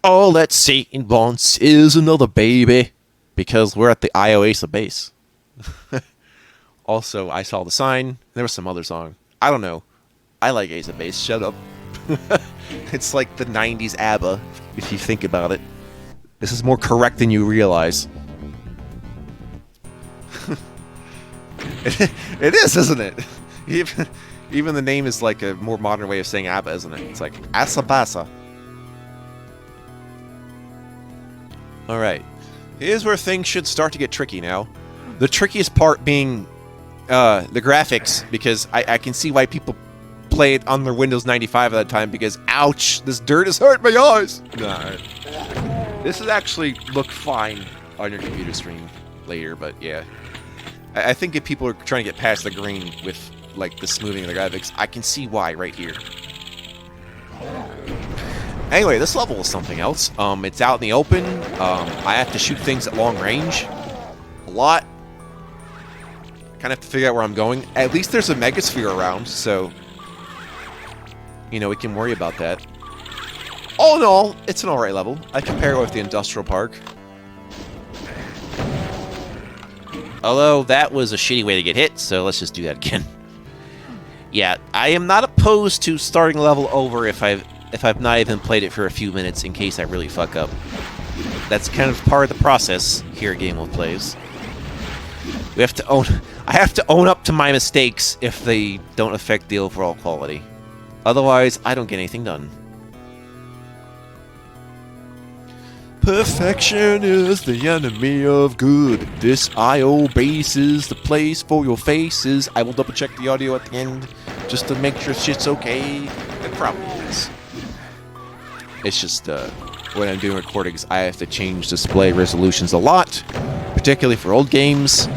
All that Satan wants is another baby. Because we're at the IOASA base. Also, I saw the sign. There was some other song. I don't know. I like Asa Base. Shut up. It's like the 90s ABBA, if you think about it. This is more correct than you realize. It is, isn't it? Even the name is like a more modern way of saying ABBA, isn't it? It's like Asabasa. Alright. Here's where things should start to get tricky now. The trickiest part being the graphics, because I can see why people play it on their Windows 95 at that time, because ouch, this dirt has hurt my eyes! Nah. This is actually look fine on your computer screen later, but yeah. I think if people are trying to get past the green with like the smoothing of the graphics, I can see why right here. Anyway, this level is something else. It's out in the open. I have to shoot things at long range. A lot. Kind of have to figure out where I'm going. At least there's a Megasphere around, so... you know, we can worry about that. All in all, it's an alright level. I compare it with the Industrial Park. Although, that was a shitty way to get hit, so let's just do that again. Yeah, I am not opposed to starting a level over if I've not even played it for a few minutes in case I really fuck up. That's kind of part of the process here at Game Wolf Plays. I have to own up to my mistakes if they don't affect the overall quality. Otherwise, I don't get anything done. Perfection is the enemy of good. This IO base is the place for your faces. I will double check the audio at the end just to make sure shit's okay. It probably is. It's just when I'm doing recordings, I have to change display resolutions a lot, particularly for old games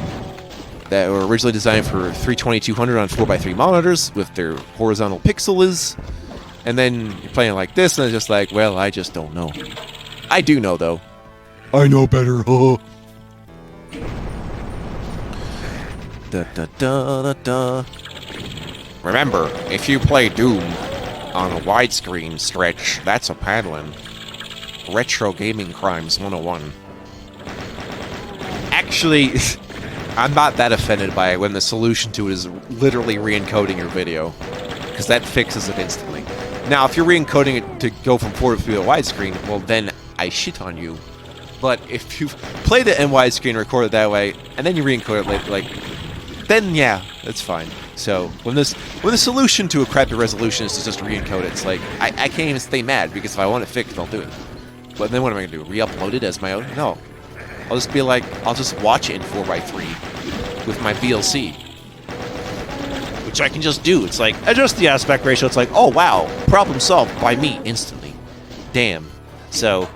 that were originally designed for 320-200 on 4x3 monitors with their horizontal pixels. And then you're playing like this, and it's just like, well, I just don't know. I do know, though. I know better, huh? Da, da, da, da, da. Remember, if you play Doom on a widescreen stretch, that's a paddling. Retro Gaming Crimes 101. Actually, I'm not that offended by it when the solution to it is literally re-encoding your video, because that fixes it instantly. Now, if you're re-encoding it to go from 4 to a widescreen, well then I shit on you. But if you've played it in widescrreen, record it that way, and then you re-encode it later, then yeah, that's fine. So when the solution to a crappy resolution is to just re-encode it, it's like I can't even stay mad, because if I want it fixed, I'll do it. But then what am I gonna do? Re-upload it as my own? No. I'll just be like, I'll just watch it in 4x3 with my VLC. Which I can just do. It's like, adjust the aspect ratio. It's like, oh wow, problem solved by me instantly. Damn. So,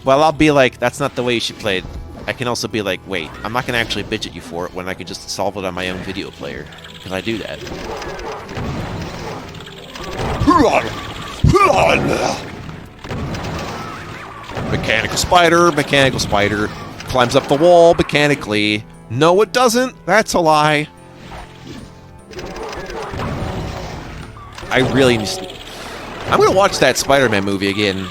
while I'll be like, that's not the way you should play it, I can also be like, wait, I'm not gonna actually bitch at you for it when I could just solve it on my own video player. Can I do that? Mechanical spider, climbs up the wall mechanically. No, it doesn't. That's a lie. I'm gonna watch that Spider-Man movie again,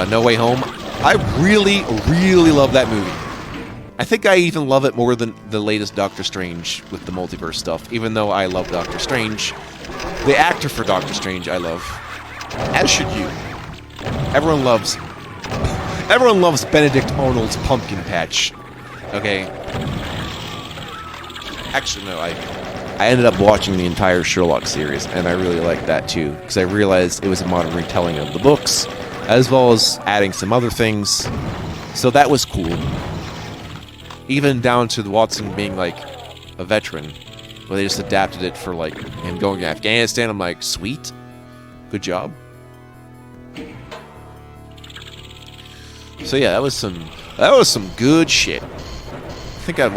No Way Home. I really, really love that movie. I think I even love it more than the latest Doctor Strange with the multiverse stuff, even though I love Doctor Strange. The actor for Doctor Strange I love. As should you. Everyone loves Benedict Arnold's pumpkin patch. Okay? Actually, no, I ended up watching the entire Sherlock series, and I really liked that too, because I realized it was a modern retelling of the books, as well as adding some other things. So that was cool. Even down to Watson being like a veteran, where they just adapted it for like him going to Afghanistan. I'm like, sweet, good job. So yeah, that was some good shit. I think I'd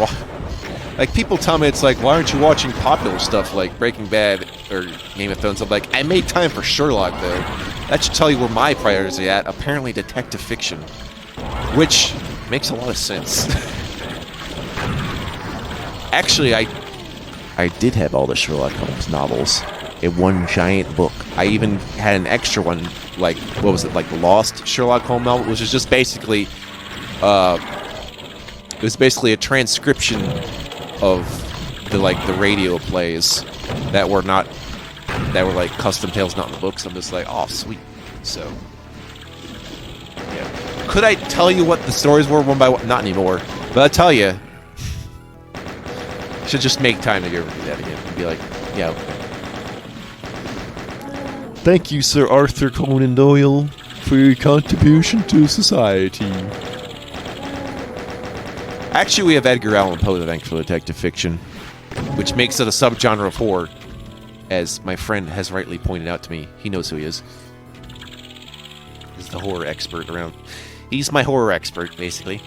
like, people tell me, it's like, why aren't you watching popular stuff like Breaking Bad or Game of Thrones? I'm like, I made time for Sherlock, though. That should tell you where my priorities are at. Apparently detective fiction. Which makes a lot of sense. Actually, I did have all the Sherlock Holmes novels in one giant book. I even had an extra one, like, what was it, like the Lost Sherlock Holmes novel, which is just basically, it was basically a transcription of the radio plays that were like custom tales, not in the books. I'm just like, oh, sweet. So, yeah. Could I tell you what the stories were one by one? Not anymore. But I'll tell you. Should just make time to go over that again and be like, yeah, okay. Thank you, Sir Arthur Conan Doyle, for your contribution to society. Actually, we have Edgar Allan Poe to thank for detective fiction, which makes it a subgenre of horror, as my friend has rightly pointed out to me. He knows who he is. He's the horror expert around. He's my horror expert, basically.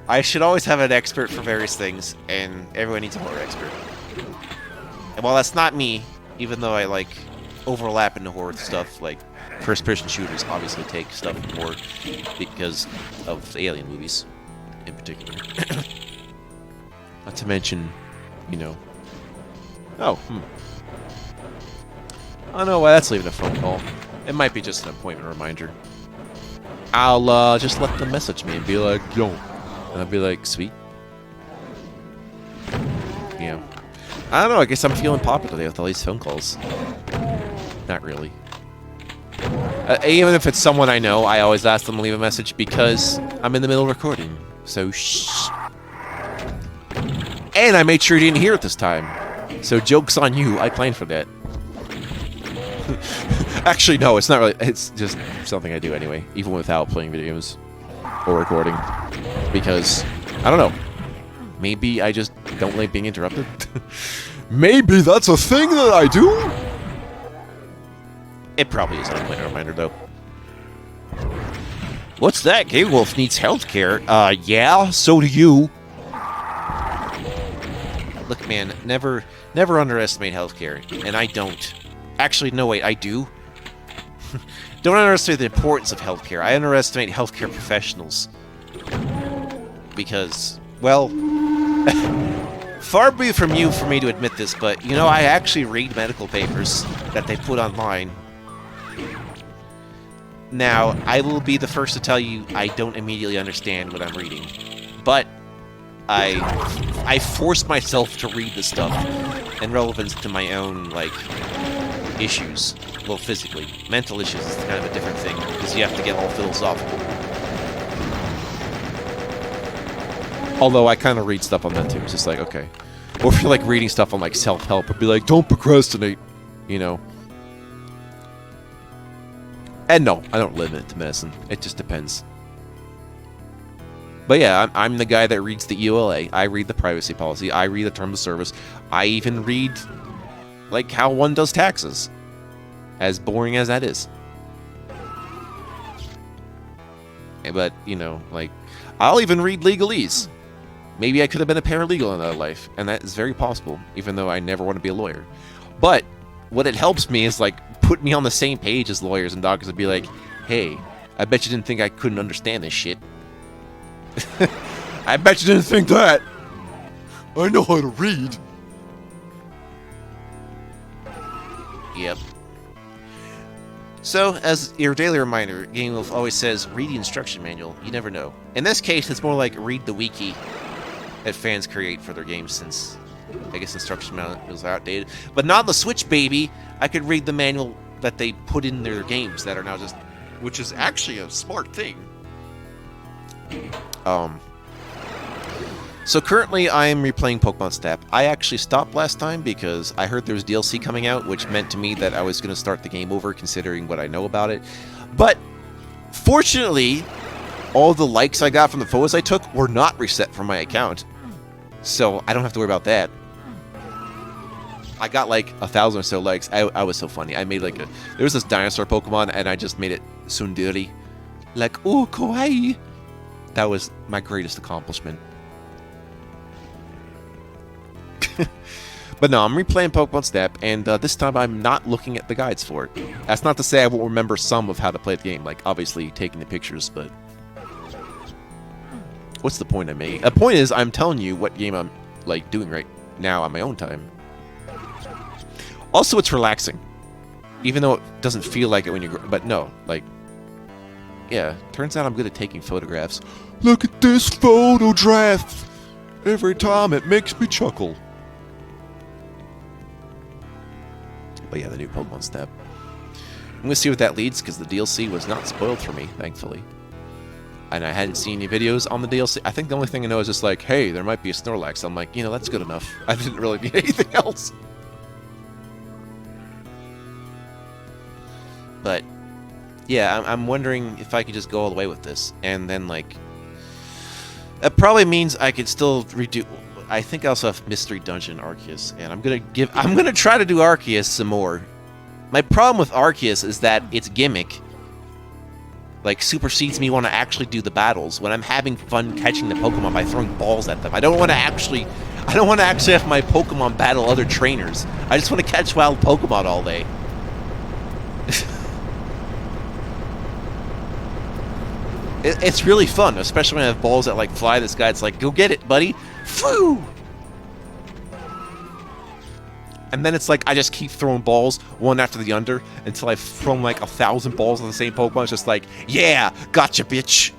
I should always have an expert for various things, and everyone needs a horror expert. And while that's not me, even though I like overlap into horror stuff, like first-person shooters obviously take stuff from horror because of the Alien movies, in particular. Not to mention, you know. Oh, I don't know why that's leaving a phone call. It might be just an appointment reminder. I'll just let them message me and be like, yo. And I'll be like, sweet. Yeah. I don't know, I guess I'm feeling popular today with all these phone calls. Not really. Even if it's someone I know, I always ask them to leave a message because I'm in the middle of recording. So, shh. And I made sure you didn't hear it this time. So, joke's on you. I planned for that. Actually, no, it's not really. It's just something I do anyway, even without playing videos or recording. Because, I don't know. Maybe I just don't like being interrupted. Maybe that's a thing that I do? It probably is an appointment reminder, though. What's that? Gay Wolf needs healthcare. Yeah, so do you. Look, man, never underestimate healthcare. And I don't. Actually, no, wait, I do. Don't underestimate the importance of healthcare. I underestimate healthcare professionals. Because, well, far be it from you for me to admit this, but, you know, I actually read medical papers that they put online. Now, I will be the first to tell you I don't immediately understand what I'm reading. But I force myself to read this stuff in relevance to my own, like, issues. Well, physically. Mental issues is kind of a different thing, because you have to get all philosophical. Although I kind of read stuff on that too. It's just like, okay. Or if you're like reading stuff on like self-help, it'd be like, don't procrastinate, you know. And no, I don't limit it to medicine. It just depends. But yeah, I'm the guy that reads the EULA. I read the privacy policy. I read the terms of service. I even read, like, how one does taxes. As boring as that is. But, you know, like, I'll even read legalese. Maybe I could have been a paralegal in another life, and that is very possible, even though I never want to be a lawyer. But what it helps me is, like, put me on the same page as lawyers and doctors and be like, hey, I bet you didn't think I couldn't understand this shit. I bet you didn't think that. I know how to read. Yep. So, as your daily reminder, Game Wolf always says, read the instruction manual. You never know. In this case, it's more like read the wiki that fans create for their games, since I guess instruction manuals are outdated. But not the Switch, baby! I could read the manual that they put in their games that are now just... Which is actually a smart thing. So currently I am replaying Pokemon Snap. I actually stopped last time because I heard there was DLC coming out, which meant to me that I was going to start the game over considering what I know about it. But fortunately, all the likes I got from the photos I took were not reset from my account. So I don't have to worry about that. I got like 1,000 or so likes. I was so funny. I made like there was this dinosaur Pokemon and I just made it tsundere. Like, oh, kawaii. That was my greatest accomplishment. But no, I'm replaying Pokemon Snap, and this time I'm not looking at the guides for it. That's not to say I won't remember some of how to play the game, like obviously taking the pictures, but... What's the point I'm making? The point is, I'm telling you what game I'm like doing right now on my own time. Also, it's relaxing. Even though it doesn't feel like it when you... But no, like... Yeah, turns out I'm good at taking photographs. Look at this photograph! Every time it makes me chuckle. But yeah, the new Pokemon Snap. I'm gonna see what that leads, because the DLC was not spoiled for me, thankfully. And I hadn't seen any videos on the DLC. I think the only thing I know is just like, hey, there might be a Snorlax. I'm like, you know, that's good enough. I didn't really need anything else. But, yeah, I'm wondering if I could just go all the way with this. And then, like... That probably means I could still redo... I think I also have Mystery Dungeon Arceus. And I'm gonna try to do Arceus some more. My problem with Arceus is that its gimmick... like, supersedes me want to actually do the battles when I'm having fun catching the Pokemon by throwing balls at them. I don't want to actually have my Pokemon battle other trainers. I just want to catch wild Pokemon all day. It's really fun, especially when I have balls that, like, fly this guy. It's like, go get it, buddy. Foo! And then it's like, I just keep throwing balls, one after the other, until I've thrown like 1,000 balls on the same Pokemon. It's just like, yeah, gotcha, bitch.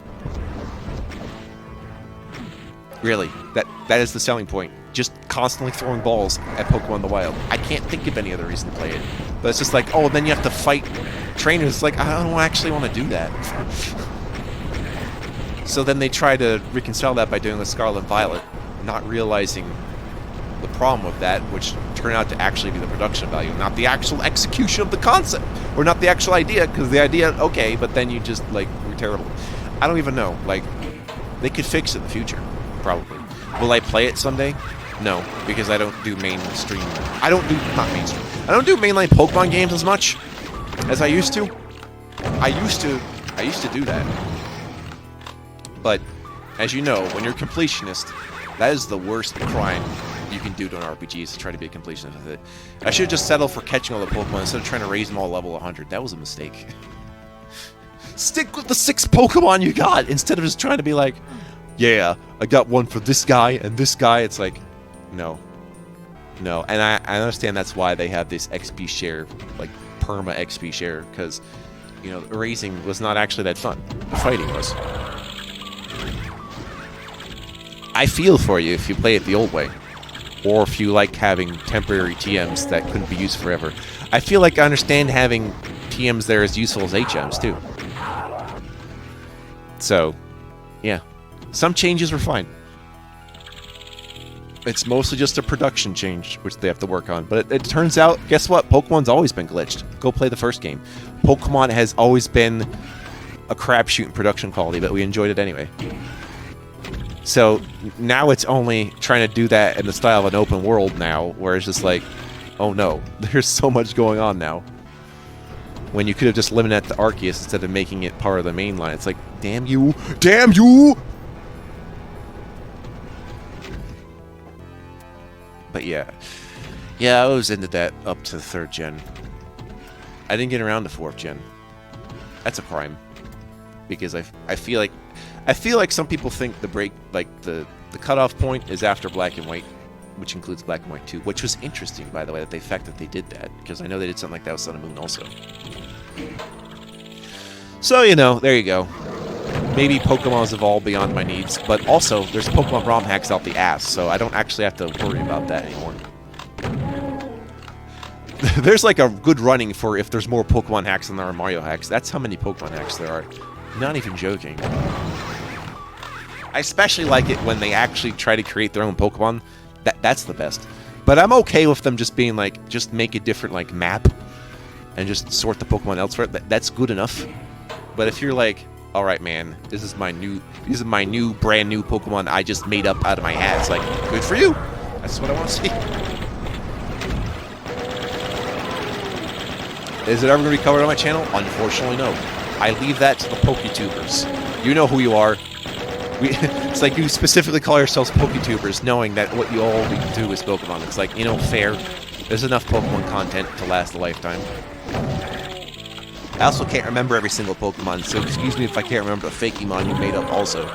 Really, that is the selling point. Just constantly throwing balls at Pokemon in the wild. I can't think of any other reason to play it. But it's just like, oh, then you have to fight trainers. It's like, I don't actually want to do that. So then they try to reconcile that by doing the Scarlet and Violet, not realizing the problem with that, which turned out to actually be the production value, not the actual execution of the concept, or not the actual idea, because the idea, okay, but then you just, like, were terrible. I don't even know. Like, they could fix it in the future, probably. Will I play it someday? No, because I don't do mainstream. I don't do mainline Pokemon games as much as I used to. I used to do that. But, as you know, when you're a completionist, that is the worst crime you can do to an RPG, is to try to be a completionist with it. I should have just settled for catching all the Pokemon instead of trying to raise them all level 100. That was a mistake. Stick with the 6 Pokemon you got, instead of just trying to be like, yeah, I got one for this guy and this guy. It's like, no. No, and I understand that's why they have this XP share, like, perma XP share, because, you know, raising was not actually that fun. The fighting was. I feel for you if you play it the old way. Or if you like having temporary TMs that couldn't be used forever. I feel like I understand having TMs there as useful as HMs, too. So, yeah. Some changes were fine. It's mostly just a production change, which they have to work on. But it turns out, guess what? Pokemon's always been glitched. Go play the first game. Pokemon has always been a crapshoot in production quality, but we enjoyed it anyway. So now it's only trying to do that in the style of an open world now, where it's just like, oh no, there's so much going on now. When you could have just limited it to Arceus instead of making it part of the main line. It's like, damn you! Damn you! But yeah. Yeah, I was into that up to the 3rd gen. I didn't get around to 4th gen. That's a crime. Because I feel like some people think the cutoff point is after Black and White, which includes Black and White 2, which was interesting, by the way, the fact that they did that, because I know they did something like that with Sun and Moon also. So, you know, there you go. Maybe Pokemon's evolved beyond my needs, but also, there's Pokemon ROM hacks out the ass, so I don't actually have to worry about that anymore. There's like a good running for if there's more Pokemon hacks than there are Mario hacks. That's how many Pokemon hacks there are. Not even joking. I especially like it when they actually try to create their own Pokemon. That's the best. But I'm okay with them just being like, just make a different like map and just sort the Pokemon elsewhere. That's good enough. But if you're like, all right, man, this is my new brand new Pokemon I just made up out of my hat. It's like, good for you. That's what I want to see. Is it ever going to be covered on my channel? Unfortunately, no. I leave that to the PokeTubers. You know who you are. It's like you specifically call yourselves PokeTubers, knowing that what you all do is Pokemon. It's like, you know, fair. There's enough Pokemon content to last a lifetime. I also can't remember every single Pokemon, so excuse me if I can't remember the Fakemon you made up also.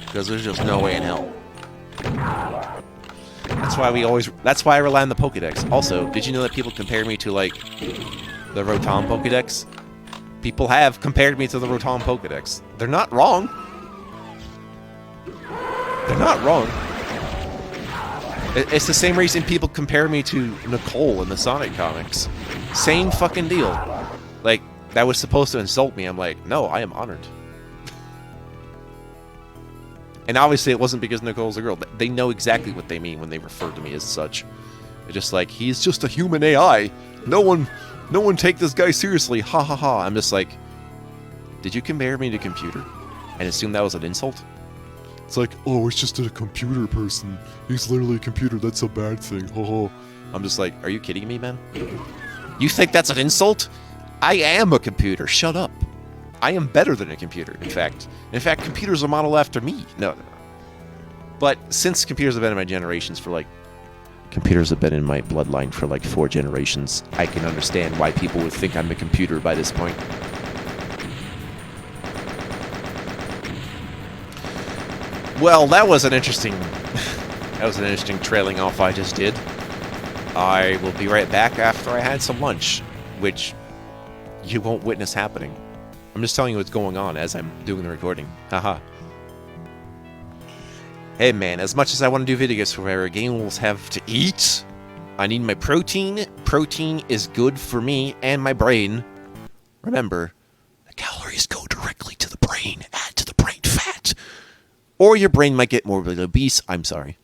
Because there's just no way in hell. That's why I rely on the Pokedex. Also, did you know that people compare me to, like, The Rotom Pokedex. People have compared me to the Rotom Pokedex. They're not wrong. They're not wrong. It's the same reason people compare me to Nicole in the Sonic comics. Same fucking deal. Like, that was supposed to insult me. I'm like, no, I am honored. And obviously it wasn't because Nicole's a girl. They know exactly what they mean when they refer to me as such. They're just like, he's just a human AI. No one take this guy seriously. Ha ha ha. I'm just like, did you compare me to a computer and assume that was an insult? It's like, oh, it's just a computer person. He's literally a computer. That's a bad thing. Oh. I'm just like, are you kidding me, man? You think that's an insult? I am a computer. Shut up. I am better than a computer, in fact. In fact, computers are modeled after me. No. But since computers have been in my generations for like... Computers have been in my bloodline for like 4 generations. I can understand why people would think I'm a computer by this point. Well, that was an interesting... that was an interesting trailing off I just did. I will be right back after I had some lunch, which you won't witness happening. I'm just telling you what's going on as I'm doing the recording. Haha. Hey man, as much as I want to do videos forever, gamers have to eat. I need my protein. Protein is good for me and my brain. Remember, the calories go directly to the brain. Add to the brain fat. Or your brain might get morbidly obese. I'm sorry.